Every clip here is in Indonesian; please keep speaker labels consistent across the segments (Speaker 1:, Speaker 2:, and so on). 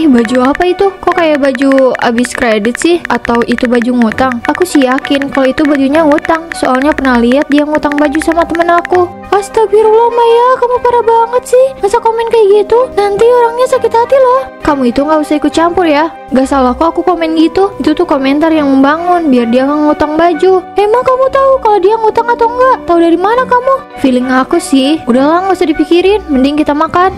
Speaker 1: Ih, baju apa itu? Kok kayak baju abis kredit sih? Atau itu baju ngutang? Aku sih yakin kalau itu bajunya ngutang. Soalnya pernah lihat dia ngutang baju sama temen aku. Astagfirullah Maya, kamu parah banget sih. Masa komen kayak gitu? Nanti orangnya sakit hati loh. Kamu itu nggak usah ikut campur ya. Gak salah kok aku komen gitu. Itu tuh komentar yang membangun biar dia nggak ngutang baju. Emang kamu tahu kalau dia ngutang atau enggak? Tahu dari mana kamu? Feeling aku sih, udahlah nggak usah dipikirin. Mending kita makan.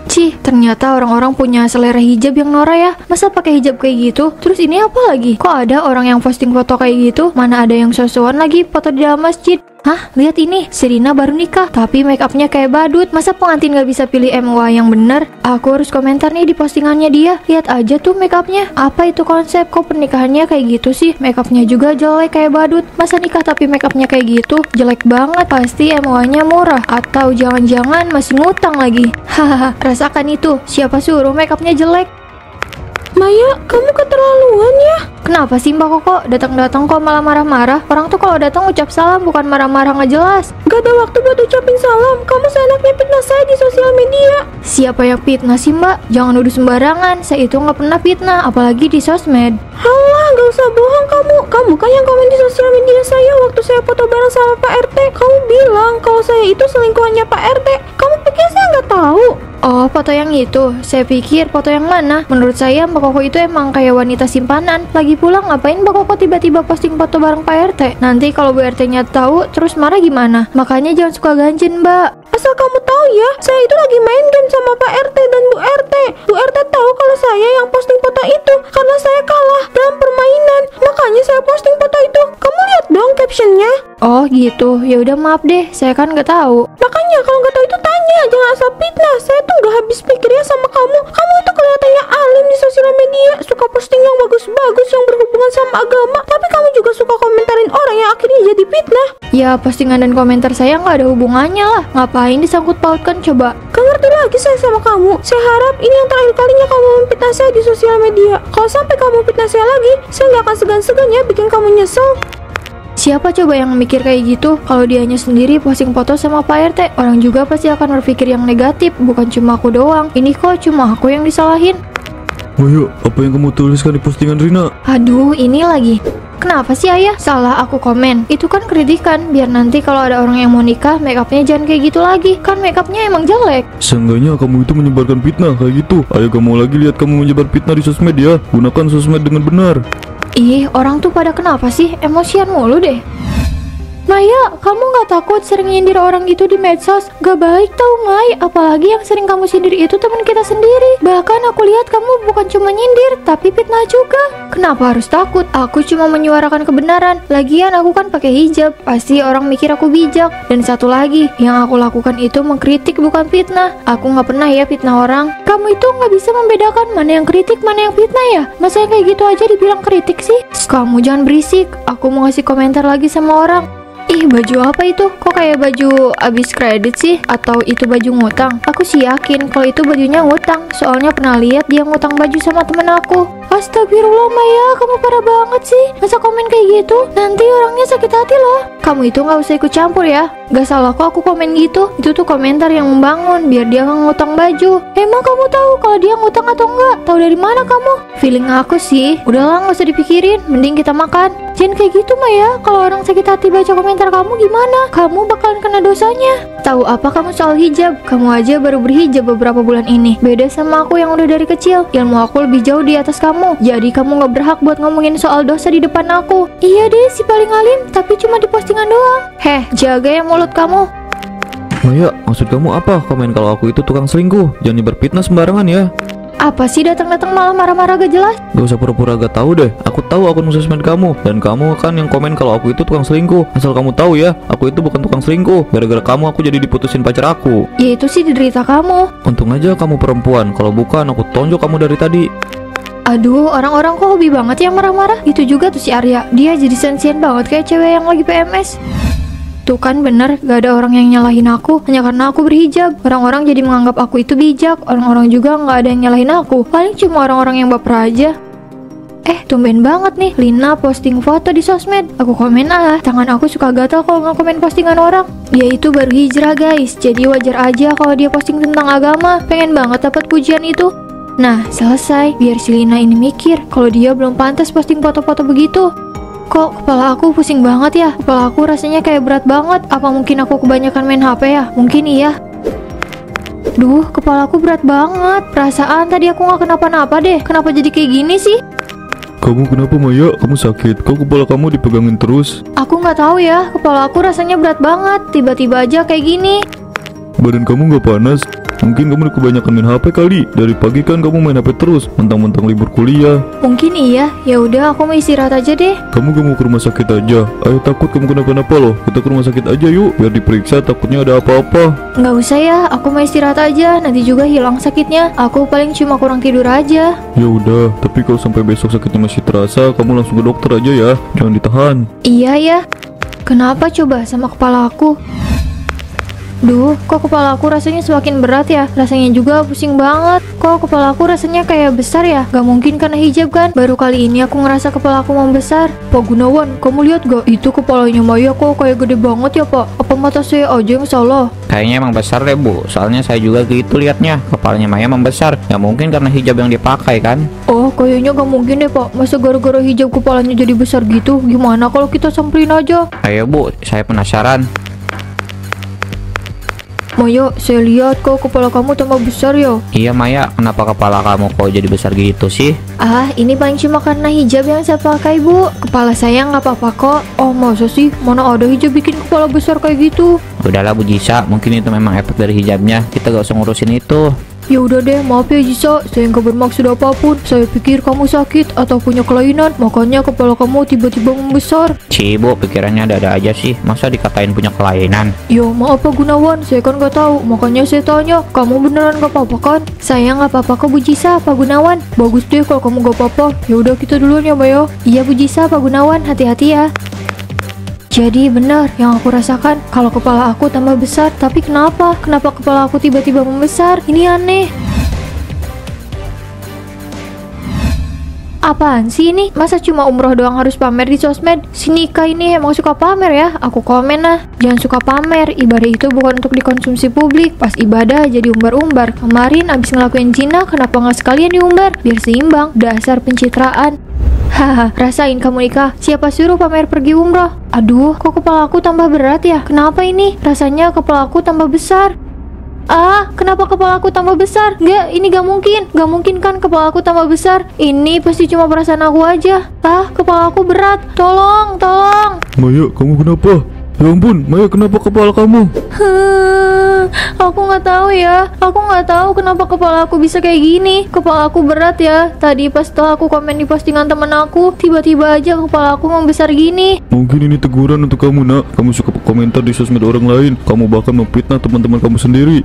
Speaker 1: Cih, ternyata orang-orang punya selera hijab yang norak ya. Masa pakai hijab kayak gitu? Terus ini apa lagi? Kok ada orang yang posting foto kayak gitu? Mana ada yang sosokan lagi foto di dalam masjid? Hah, lihat ini, Serina baru nikah, tapi make upnya kayak badut. Masa pengantin gak bisa pilih MUA yang bener? Aku harus komentar nih di postingannya dia. Lihat aja tuh make upnya. Apa itu konsep? Kok pernikahannya kayak gitu sih? Make upnya juga jelek kayak badut. Masa nikah tapi make upnya kayak gitu? Jelek banget. Pasti MUA-nya murah. Atau jangan-jangan masih ngutang lagi. Hahaha, rasakan itu. Siapa suruh make upnya jelek?
Speaker 2: Maya, kamu keterlaluan ya.
Speaker 1: Kenapa sih Mbak Koko? Datang-datang kok malah marah-marah? Orang tuh kalau datang ucap salam, bukan marah-marah nggak jelas.
Speaker 2: Gak ada waktu buat ucapin salam. Kamu seenaknya fitnah saya di sosial media.
Speaker 1: Siapa yang fitnah sih Mbak? Jangan nuduh sembarangan. Saya itu nggak pernah fitnah, apalagi di sosmed.
Speaker 2: Halah, gak usah bohong kamu. Kamu kan yang komen di sosial media saya waktu saya foto bareng sama Pak RT. Kamu bilang kalau saya itu selingkuhannya Pak RT. Kamu pikir saya nggak tahu?
Speaker 1: Oh, foto yang itu. Saya pikir foto yang mana? Menurut saya Mbak Koko itu emang kayak wanita simpanan. Lagi pula ngapain Mbak Koko tiba-tiba posting foto bareng Pak RT? Nanti kalau Bu RT-nya tahu terus marah gimana? Makanya jangan suka ganjen, Mbak.
Speaker 2: Asal kamu tahu ya, saya itu lagi main game sama Pak RT dan Bu RT. Bu RT tahu kalau saya yang posting foto itu karena saya kalah dalam permainan. Makanya saya posting foto itu. Kamu lihat dong captionnya.
Speaker 1: Oh gitu. Ya udah maaf deh, saya kan nggak tahu.
Speaker 2: Makanya kalau nggak tahu itu tanya, jangan asal fitnah. Saya tuh nggak habis pikirnya sama kamu. Kamu itu kelihatannya alim di sosial media, suka posting yang bagus-bagus yang berhubungan sama agama. Tapi kamu juga suka komentarin orang yang akhirnya jadi fitnah.
Speaker 1: Ya postingan dan komentar saya nggak ada hubungannya lah. Ngapain disangkut pautkan coba?
Speaker 2: Gak ngerti lagi saya sama kamu. Saya harap ini yang terakhir kalinya kamu memfitnah saya di sosial media. Kalau sampai kamu fitnah saya lagi, saya nggak akan segan-segan ya bikin kamu nyesel.
Speaker 1: Siapa coba yang mikir kayak gitu? Kalau dianya sendiri posting foto sama Pak RT, orang juga pasti akan berpikir yang negatif. Bukan cuma aku doang. Ini kok cuma aku yang disalahin.
Speaker 3: Maya, apa yang kamu tuliskan di postingan Rina?
Speaker 1: Aduh, ini lagi. Kenapa sih ayah? Salah aku komen. Itu kan kritikan, biar nanti kalau ada orang yang mau nikah, make upnya jangan kayak gitu lagi. Kan make upnya emang jelek.
Speaker 3: Seenggaknya kamu itu menyebarkan fitnah kayak gitu. Ayo kamu lagi lihat kamu menyebar fitnah di sosmed ya. Gunakan sosmed dengan benar.
Speaker 1: Ih, orang tuh pada kenapa sih? Emosian mulu deh. Maya, kamu gak takut sering nyindir orang gitu di medsos? Gak baik tau, May. Apalagi yang sering kamu sindir itu teman kita sendiri. Bahkan aku lihat kamu bukan cuma nyindir, tapi fitnah juga. Kenapa harus takut? Aku cuma menyuarakan kebenaran. Lagian aku kan pakai hijab. Pasti orang mikir aku bijak. Dan satu lagi, yang aku lakukan itu mengkritik bukan fitnah. Aku gak pernah ya fitnah orang. Kamu itu gak bisa membedakan mana yang kritik, mana yang fitnah ya? Masa yang kayak gitu aja dibilang kritik sih? Kamu jangan berisik. Aku mau ngasih komentar lagi sama orang. Ih, baju apa itu? Kok kayak baju abis kredit sih? Atau itu baju ngutang? Aku sih yakin kalau itu bajunya ngutang. Soalnya pernah lihat dia ngutang baju sama temen aku. Astagfirullah Maya, kamu parah banget sih. Masa komen kayak gitu? Nanti orangnya sakit hati loh. Kamu itu nggak usah ikut campur ya. Gak salah kok aku komen gitu. Itu tuh komentar yang membangun biar dia nggak ngutang baju. Emang kamu tahu kalau dia ngutang atau enggak? Tahu dari mana kamu? Feeling aku sih, udahlah nggak usah dipikirin. Mending kita makan. Jangan kayak gitu Maya. Kalau orang sakit hati baca komentar kamu gimana? Kamu bakalan kena dosanya. Tahu apa kamu soal hijab? Kamu aja baru berhijab beberapa bulan ini. Beda sama aku yang udah dari kecil. Ilmu aku lebih jauh di atas kamu. Jadi kamu gak berhak buat ngomongin soal dosa di depan aku. Iya deh, si paling alim, tapi cuma di postingan doang. Heh, jaga ya mulut kamu.
Speaker 3: Maya, maksud kamu apa? Komen kalau aku itu tukang selingkuh. Jangan berfitnah sembarangan ya.
Speaker 1: Apa sih datang-datang malah marah-marah gak jelas?
Speaker 3: Gak usah pura-pura gak tahu deh. Aku tahu akun sosmed kamu. Dan kamu kan yang komen kalau aku itu tukang selingkuh. Asal kamu tahu ya, aku itu bukan tukang selingkuh. Gara-gara kamu aku jadi diputusin pacar aku.
Speaker 1: Ya itu sih derita kamu.
Speaker 3: Untung aja kamu perempuan. Kalau bukan aku tonjok kamu dari tadi.
Speaker 1: Aduh, orang-orang kok hobi banget yang marah-marah. Itu juga tuh si Arya. Dia jadi sensian banget kayak cewek yang lagi PMS. Tuh kan bener, gak ada orang yang nyalahin aku hanya karena aku berhijab. Orang-orang jadi menganggap aku itu bijak. Orang-orang juga gak ada yang nyalahin aku. Paling cuma orang-orang yang baper aja. Tumben banget nih Lina posting foto di sosmed. Aku komen ah. Tangan aku suka gatal kalau nggak komen postingan orang. Dia itu baru hijrah guys. Jadi wajar aja kalau dia posting tentang agama. Pengen banget dapat pujian itu. Nah, selesai. Biar si Lina ini mikir kalau dia belum pantas posting foto-foto begitu. Kok kepala aku pusing banget ya? Kepala aku rasanya kayak berat banget. Apa mungkin aku kebanyakan main HP ya? Mungkin iya. Duh, kepala aku berat banget. Perasaan tadi aku gak kenapa-napa deh. Kenapa jadi kayak gini sih?
Speaker 3: Kamu kenapa Maya? Kamu sakit? Kok kepala kamu dipegangin terus?
Speaker 1: Aku nggak tahu ya. Kepala aku rasanya berat banget. Tiba-tiba aja kayak gini.
Speaker 3: Badan kamu nggak panas? Mungkin kamu kebanyakan main HP kali. Dari pagi kan kamu main HP terus, mentang-mentang libur kuliah.
Speaker 1: Mungkin iya. Ya udah, aku mau istirahat aja deh.
Speaker 3: Kamu gak mau ke rumah sakit aja? Ayo, takut kamu kenapa-napa loh. Kita ke rumah sakit aja yuk, biar diperiksa, takutnya ada apa-apa.
Speaker 1: Nggak usah ya, aku mau istirahat aja. Nanti juga hilang sakitnya. Aku paling cuma kurang tidur aja.
Speaker 3: Ya udah, tapi kalau sampai besok sakitnya masih terasa, kamu langsung ke dokter aja ya. Jangan ditahan.
Speaker 1: Iya ya. Kenapa coba sama kepala aku? Duh, kok kepala aku rasanya semakin berat ya? Rasanya juga pusing banget. Kok kepala aku rasanya kayak besar ya? Gak mungkin karena hijab kan? Baru kali ini aku ngerasa kepala aku membesar.
Speaker 2: Pak Gunawan, kamu lihat gak? Itu kepalanya Maya kok kayak gede banget ya Pak? Apa mata saya aja yang salah?
Speaker 4: Kayaknya emang besar deh Bu. Soalnya saya juga gitu liatnya. Kepalanya Maya membesar. Gak mungkin karena hijab yang dipakai kan?
Speaker 2: Oh, kayaknya gak mungkin deh Pak. Masa gara-gara hijab kepalanya jadi besar gitu? Gimana kalau kita samperin aja?
Speaker 4: Ayo Bu, saya penasaran.
Speaker 2: Maya, saya lihat kok kepala kamu tambah besar ya.
Speaker 4: Iya Maya, kenapa kepala kamu kok jadi besar gitu sih?
Speaker 1: Ah, ini paling cuma karena hijab yang saya pakai, Bu. Kepala saya nggak apa-apa kok.
Speaker 2: Oh, masa sih? Mana ada hijab bikin kepala besar kayak gitu?
Speaker 4: Udahlah Bu Jisa, mungkin itu memang efek dari hijabnya. Kita gak usah ngurusin itu.
Speaker 2: Ya udah deh, maaf ya Jisa, saya nggak bermaksud apapun. Saya pikir kamu sakit atau punya kelainan, makanya kepala kamu tiba-tiba membesar.
Speaker 4: Bu, pikirannya ada-ada aja sih. Masa dikatain punya kelainan?
Speaker 2: Ya maaf Pak Gunawan, saya kan nggak tahu, makanya saya tanya. Kamu beneran nggak apa-apa kan?
Speaker 1: Saya nggak apa-apa kok, Bu Jisa, Pak Gunawan.
Speaker 2: Bagus deh kalau kamu nggak apa-apa. Ya udah kita duluan ya Maya.
Speaker 1: Iya Bu Jisa, Pak Gunawan, hati-hati ya. Jadi benar yang aku rasakan, kalau kepala aku tambah besar. Tapi kenapa? Kenapa kepala aku tiba-tiba membesar? Ini aneh. Apaan sih ini? Masa cuma umroh doang harus pamer di sosmed? Si Nika ini emang suka pamer ya? Aku komen lah. Jangan suka pamer, ibadah itu bukan untuk dikonsumsi publik. Pas ibadah jadi umbar-umbar. Kemarin abis ngelakuin zina, kenapa nggak sekalian diumbar? Biar seimbang, dasar pencitraan. Haha, rasain kamu Nika. Siapa suruh pamer pergi umroh? Aduh, kok kepala aku tambah berat ya? Kenapa ini? Rasanya kepala aku tambah besar. Ah, kenapa kepala aku tambah besar? Nggak, ini gak mungkin. Gak mungkin kan kepala aku tambah besar. Ini pasti cuma perasaan aku aja. Ah, kepala aku berat. Tolong, tolong.
Speaker 3: Maya, kamu kenapa? Ya ampun, Maya, kenapa kepala kamu?
Speaker 1: Aku nggak tahu ya. Aku nggak tahu kenapa kepala aku bisa kayak gini. Kepala aku berat ya. Tadi pas setelah aku komen di postingan temen aku, tiba-tiba aja kepala aku membesar gini.
Speaker 3: Mungkin ini teguran untuk kamu, Nak. Kamu suka komentar di sosmed orang lain. Kamu bahkan memfitnah teman-teman kamu sendiri.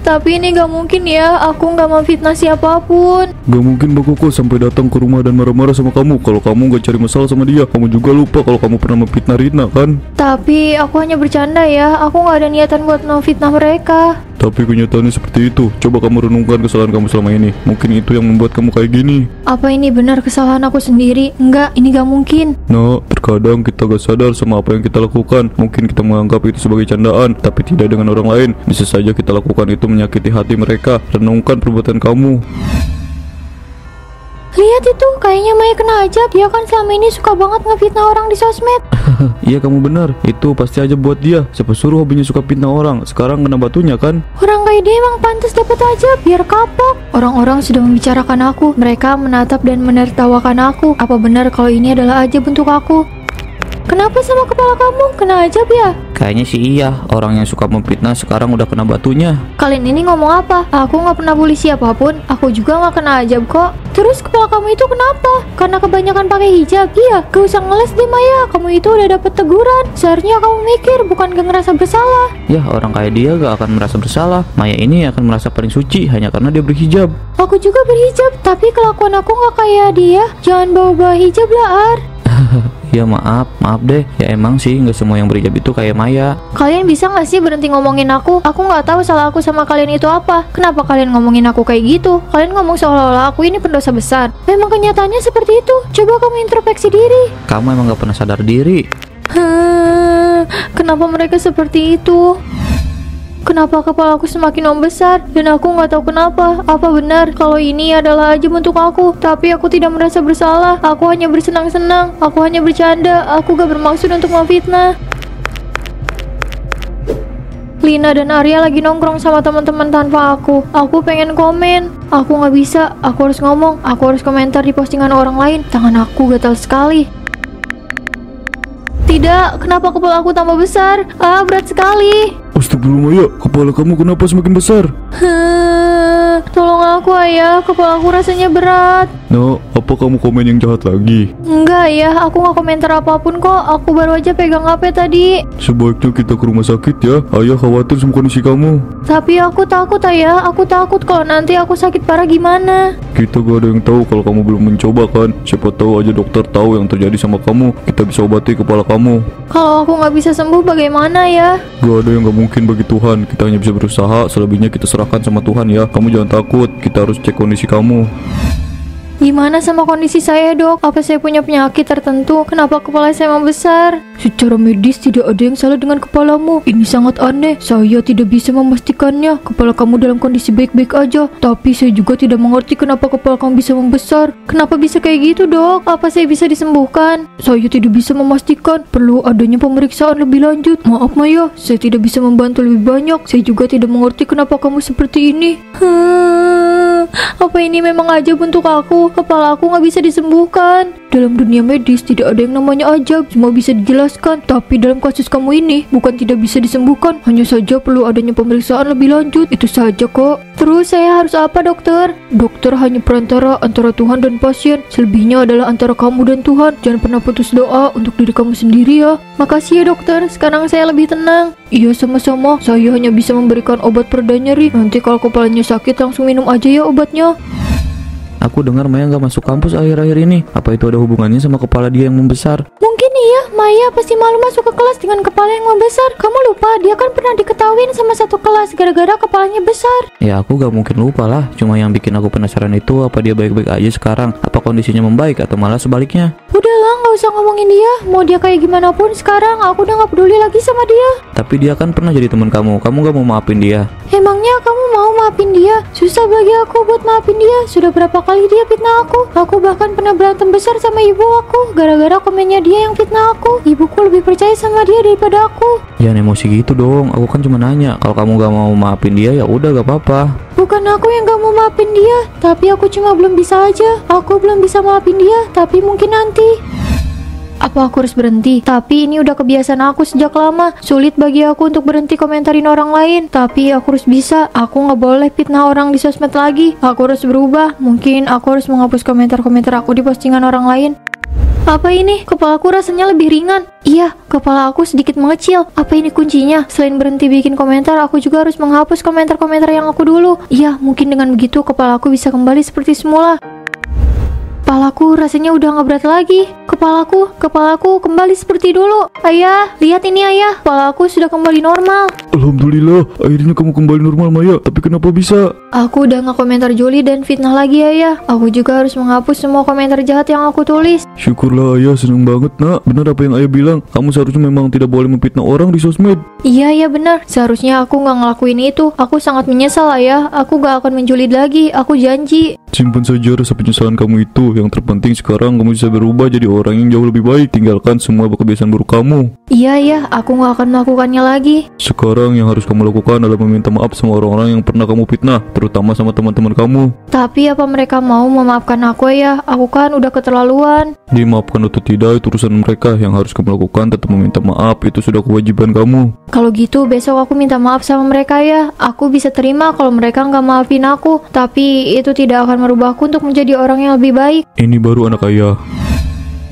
Speaker 1: Tapi ini gak mungkin ya. Aku nggak memfitnah siapapun.
Speaker 3: Gak mungkin Mbak Koko sampai datang ke rumah dan marah-marah sama kamu kalau kamu gak cari masalah sama dia. Kamu juga lupa kalau kamu pernah memfitnah Rina kan?
Speaker 1: Tapi aku hanya bercanda ya. Aku nggak ada niatan buat memfitnah mereka.
Speaker 3: Tapi kenyataannya seperti itu. Coba kamu renungkan kesalahan kamu selama ini. Mungkin itu yang membuat kamu kayak gini.
Speaker 1: Apa ini benar kesalahan aku sendiri? Enggak, ini gak mungkin.
Speaker 3: Nah, terkadang kita gak sadar sama apa yang kita lakukan. Mungkin kita menganggap itu sebagai candaan, tapi tidak dengan orang lain. Bisa saja kita lakukan itu menyakiti hati mereka. Renungkan perbuatan kamu.
Speaker 1: Lihat itu, kayaknya Maya kena ajab. Dia kan selama ini suka banget ngefitnah orang di sosmed.
Speaker 3: Iya, kamu benar. Itu pasti aja buat dia. Siapa suruh hobinya suka fitnah orang. Sekarang kena batunya kan?
Speaker 1: Orang kayak dia emang pantas dapat ajab, biar kapok. Orang-orang sudah membicarakan aku. Mereka menatap dan menertawakan aku. Apa benar kalau ini adalah ajab untuk aku? Kenapa sama kepala kamu? Kena ajab ya?
Speaker 4: Kayaknya sih iya. Orang yang suka memfitnah sekarang udah kena batunya.
Speaker 1: Kalian ini ngomong apa? Aku nggak pernah bully siapapun. Aku juga nggak kena ajab kok. Terus kepala kamu itu kenapa? Karena kebanyakan pakai hijab. Iya, gak usah ngeles deh Maya. Kamu itu udah dapet teguran. Seharusnya kamu mikir, bukan gak ngerasa bersalah.
Speaker 4: Ya, orang kayak dia gak akan merasa bersalah. Maya ini akan merasa paling suci hanya karena dia berhijab.
Speaker 1: Aku juga berhijab, tapi kelakuan aku nggak kayak dia. Jangan bawa-bawa hijab lah, Ar.
Speaker 4: Ya maaf deh. Ya emang sih nggak semua yang berhijab itu kayak Maya.
Speaker 1: Kalian bisa nggak sih berhenti ngomongin aku? Aku nggak tahu salah aku sama kalian itu apa. Kenapa kalian ngomongin aku kayak gitu? Kalian ngomong seolah-olah aku ini pendosa besar. Memang kenyataannya seperti itu. Coba kamu introspeksi diri.
Speaker 4: Kamu emang gak pernah sadar diri.
Speaker 1: Kenapa mereka seperti itu? Kenapa kepala aku semakin membesar? Dan aku nggak tahu kenapa. Apa benar kalau ini adalah ajaib untuk aku? Tapi aku tidak merasa bersalah. Aku hanya bersenang-senang. Aku hanya bercanda. Aku gak bermaksud untuk memfitnah. Lina dan Arya lagi nongkrong sama teman-teman tanpa aku. Aku pengen komen. Aku nggak bisa. Aku harus ngomong. Aku harus komentar di postingan orang lain. Tangan aku gatal sekali. Tidak, kenapa kepala aku tambah besar? Berat sekali.
Speaker 3: Astagfirullah Maya, kepala kamu kenapa semakin besar?
Speaker 1: Tolong aku ayah, kepala aku rasanya berat.
Speaker 3: Nah, apa kamu komen yang jahat lagi?
Speaker 1: Enggak ya, aku nggak komentar apapun kok. Aku baru aja pegang HP tadi.
Speaker 3: Sebaiknya kita ke rumah sakit ya. Ayah khawatir sama kondisi kamu.
Speaker 1: Tapi aku takut ayah, aku takut kalau nanti aku sakit parah gimana.
Speaker 3: Kita gak ada yang tahu kalau kamu belum mencoba kan. Siapa tahu aja dokter tahu yang terjadi sama kamu. Kita bisa obati kepala kamu.
Speaker 1: Kalau aku nggak bisa sembuh bagaimana ya?
Speaker 3: Gak ada yang gak mungkin bagi Tuhan. Kita hanya bisa berusaha. Selebihnya kita serahkan sama Tuhan ya. Kamu jangan takut. Kita harus cek kondisi kamu.
Speaker 1: Gimana sama kondisi saya dok? Apa saya punya penyakit tertentu? Kenapa kepala saya membesar? Secara medis tidak ada yang salah dengan kepalamu. Ini sangat aneh. Saya tidak bisa memastikannya. Kepala kamu dalam kondisi baik-baik aja. Tapi saya juga tidak mengerti kenapa kepala kamu bisa membesar. Kenapa bisa kayak gitu dok? Apa saya bisa disembuhkan? Saya tidak bisa memastikan. Perlu adanya pemeriksaan lebih lanjut. Maaf Maya, saya tidak bisa membantu lebih banyak. Saya juga tidak mengerti kenapa kamu seperti ini. Apa ini memang ajaib untuk aku? Kepala aku nggak bisa disembuhkan. Dalam dunia medis tidak ada yang namanya ajaib, semua bisa dijelaskan. Tapi dalam kasus kamu ini bukan tidak bisa disembuhkan, hanya saja perlu adanya pemeriksaan lebih lanjut. Itu saja kok. Terus saya harus apa dokter? Dokter hanya perantara antara Tuhan dan pasien. Selebihnya adalah antara kamu dan Tuhan. Jangan pernah putus doa untuk diri kamu sendiri ya. Makasih ya dokter, sekarang saya lebih tenang. Iya sama-sama, saya hanya bisa memberikan obat pereda nyeri. Nanti kalau kepalanya sakit langsung minum aja ya obatnya.
Speaker 3: Aku dengar Maya gak masuk kampus akhir-akhir ini. Apa itu ada hubungannya sama kepala dia yang membesar?
Speaker 1: Mungkin iya, Maya pasti malu masuk ke kelas dengan kepala yang membesar. Kamu lupa, dia kan pernah diketahuin sama satu kelas gara-gara kepalanya besar.
Speaker 3: Ya aku gak mungkin lupa lah. Cuma yang bikin aku penasaran itu apa dia baik-baik aja sekarang? Apa kondisinya membaik atau malah sebaliknya?
Speaker 1: Udahlah, gak usah ngomongin dia. Mau dia kayak gimana pun sekarang, aku udah gak peduli lagi sama dia.
Speaker 3: Tapi dia kan pernah jadi teman kamu. Kamu gak mau maafin dia?
Speaker 1: Emangnya kamu mau maafin dia? Susah bagi aku buat maafin dia. Sudah berapa kali dia fitnah aku. Aku bahkan pernah berantem besar sama ibu aku gara-gara komennya dia yang fitnah aku. Ibuku lebih percaya sama dia daripada aku.
Speaker 3: Jangan emosi gitu dong. Aku kan cuma nanya. Kalau kamu gak mau maafin dia ya udah gak apa-apa.
Speaker 1: Bukan aku yang gak mau maafin dia, tapi aku cuma belum bisa aja. Aku belum bisa maafin dia, tapi mungkin nanti. Apa aku harus berhenti? Tapi ini udah kebiasaan aku sejak lama. Sulit bagi aku untuk berhenti komentarin orang lain. Tapi aku harus bisa. Aku gak boleh fitnah orang di sosmed lagi. Aku harus berubah. Mungkin aku harus menghapus komentar-komentar aku di postingan orang lain. Apa ini? Kepalaku rasanya lebih ringan. Iya, kepala aku sedikit mengecil. Apa ini kuncinya? Selain berhenti bikin komentar, aku juga harus menghapus komentar-komentar yang aku dulu. Iya, mungkin dengan begitu kepalaku bisa kembali seperti semula. Kepalaku rasanya udah gak berat lagi. Kepalaku kembali seperti dulu. Ayah, lihat ini ayah. Kepalaku sudah kembali normal.
Speaker 3: Alhamdulillah, akhirnya kamu kembali normal Maya. Tapi kenapa bisa?
Speaker 1: Aku udah gak komentar Juli dan fitnah lagi ayah. Aku juga harus menghapus semua komentar jahat yang aku tulis.
Speaker 3: Syukurlah ayah, seneng banget nak. Benar apa yang ayah bilang. Kamu seharusnya memang tidak boleh memfitnah orang di sosmed.
Speaker 1: Iya benar. Seharusnya aku gak ngelakuin itu. Aku sangat menyesal ayah. Aku gak akan menjulid lagi. Aku janji.
Speaker 3: Simpan saja rasa penyesalan kamu itu. Yang terpenting sekarang kamu bisa berubah jadi orang yang jauh lebih baik. Tinggalkan semua kebiasaan buruk kamu.
Speaker 1: Iya, aku gak akan melakukannya lagi.
Speaker 3: Sekarang yang harus kamu lakukan adalah meminta maaf sama orang-orang yang pernah kamu fitnah, terutama sama teman-teman kamu.
Speaker 1: Tapi apa mereka mau memaafkan aku ya? Aku kan udah keterlaluan.
Speaker 3: Dimaafkan atau tidak itu urusan mereka. Yang harus kamu lakukan tetap meminta maaf. Itu sudah kewajiban kamu.
Speaker 1: Kalau gitu besok aku minta maaf sama mereka ya. Aku bisa terima kalau mereka nggak maafin aku. Tapi itu tidak akan merubahku untuk menjadi orang yang lebih baik.
Speaker 3: Ini baru anak ayah.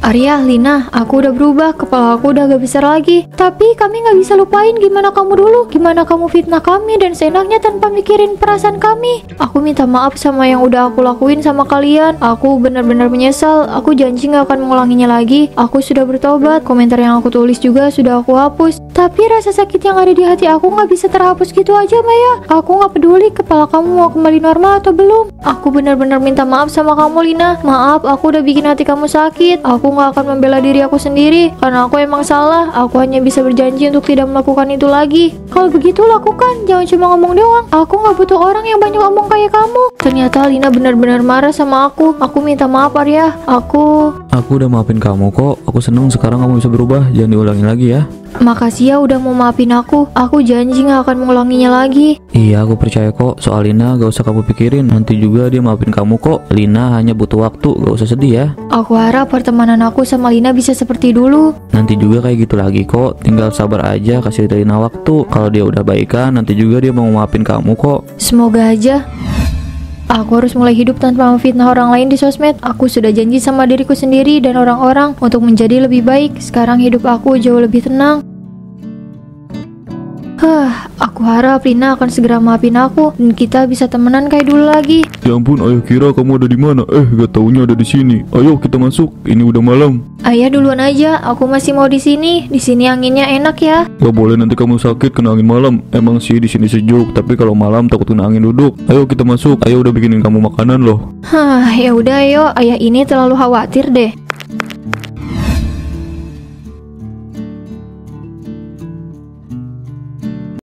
Speaker 1: Arya, Lina, aku udah berubah, kepala aku udah gak besar lagi. Tapi kami gak bisa lupain gimana kamu dulu, gimana kamu fitnah kami dan seenaknya tanpa mikirin perasaan kami. Aku minta maaf sama yang udah aku lakuin sama kalian. Aku benar-benar menyesal, aku janji gak akan mengulanginya lagi. Aku sudah bertobat, komentar yang aku tulis juga sudah aku hapus. Tapi rasa sakit yang ada di hati aku nggak bisa terhapus gitu aja, Maya. Aku nggak peduli kepala kamu mau kembali normal atau belum. Aku benar-benar minta maaf sama kamu, Lina. Maaf, aku udah bikin hati kamu sakit. Aku nggak akan membela diri aku sendiri karena aku emang salah. Aku hanya bisa berjanji untuk tidak melakukan itu lagi. Kalau begitu lakukan, jangan cuma ngomong doang. Aku nggak butuh orang yang banyak ngomong kayak kamu. Ternyata Lina benar-benar marah sama aku. Aku minta maaf, Arya. Aku
Speaker 3: udah maafin kamu kok. Aku seneng sekarang kamu bisa berubah. Jangan diulangi lagi ya.
Speaker 1: Makasih ya udah mau maafin aku. Aku janji gak akan mengulanginya lagi.
Speaker 3: Iya, aku percaya kok. Soal Lina gak usah kamu pikirin. Nanti juga dia maafin kamu kok. Lina hanya butuh waktu. Gak usah sedih ya.
Speaker 1: Aku harap pertemanan aku sama Lina bisa seperti dulu.
Speaker 3: Nanti juga kayak gitu lagi kok. Tinggal sabar aja, kasih Lina waktu. Kalau dia udah baikan, nanti juga dia mau maafin kamu kok.
Speaker 1: Semoga aja. Aku harus mulai hidup tanpa memfitnah orang lain di sosmed. Aku sudah janji sama diriku sendiri dan orang-orang untuk menjadi lebih baik. Sekarang hidup aku jauh lebih tenang. Aku harap Lina akan segera maafin aku dan kita bisa temenan kayak dulu lagi.
Speaker 3: Ya ampun, ayah kira kamu ada di mana? Gak taunya ada di sini. Ayo kita masuk. Ini udah malam.
Speaker 1: Ayah duluan aja. Aku masih mau di sini. Di sini anginnya enak ya.
Speaker 3: Gak boleh, nanti kamu sakit kena angin malam. Emang sih di sini sejuk, tapi kalau malam takut kena angin duduk. Ayo kita masuk. Ayah udah bikinin kamu makanan loh.
Speaker 1: Ya udah ayo. Ayah ini terlalu khawatir deh.